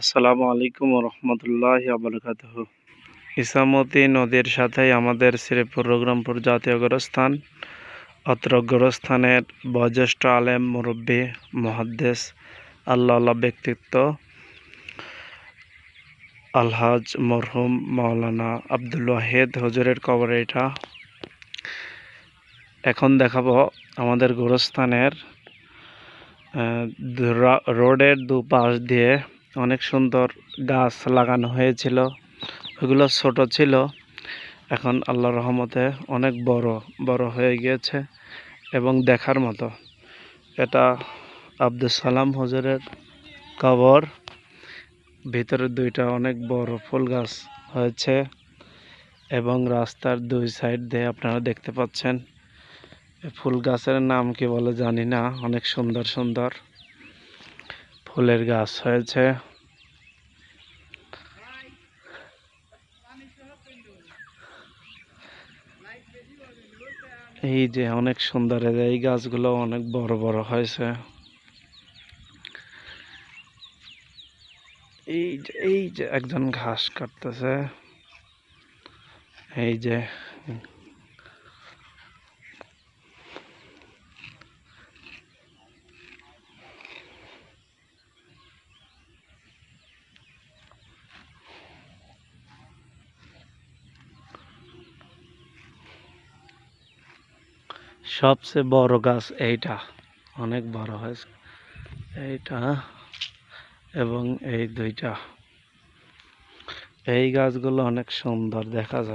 আসসালামু আলাইকুম রহমতুল্লাহি আবরকাতুহু। ইসামতি নদীর সাথেই আমাদের শ্রীপুর রঘুরামপুর জাতীয় গোরস্থান। অত্র গোরস্থানের বয়োজ্যেষ্ঠ আলেম মুরব্বী মুহাদ্দিস আল্লাহ ব্যক্তিত্ব আলহাজ মরহুম মাওলানা আব্দুল ওয়াহিদ হুজুরের কবর এটা। এখন দেখাবো আমাদের গোরস্থানের রোডের দুপাশ দিয়ে অনেক সুন্দর গাছ লাগানো হয়েছিল। ওগুলো ছোট ছিল, এখন আল্লাহর রহমতে অনেক বড় বড় হয়ে গিয়েছে এবং দেখার মতো। এটা আব্দুল সালাম হুজুরের কবর। ভিতরে দুইটা অনেক বড় ফুল গাছ হয়েছে এবং রাস্তার দুই সাইড দিয়ে আপনারা দেখতে পাচ্ছেন। ফুল গাছের নাম কি বলে জানি না, অনেক সুন্দর সুন্দর ফুলের গাছ হয়েছে। এই যে অনেক সুন্দর, এই গাছগুলো অনেক বড় বড় হয়েছে। এই যে একজন ঘাস কাটতেছে। এই যে সবচেয়ে বড় গাছ এইটা, অনেক বড় হয়েছে এইটা এবং এই দুইটা। এই গাছগুলো অনেক সুন্দর দেখা যায়।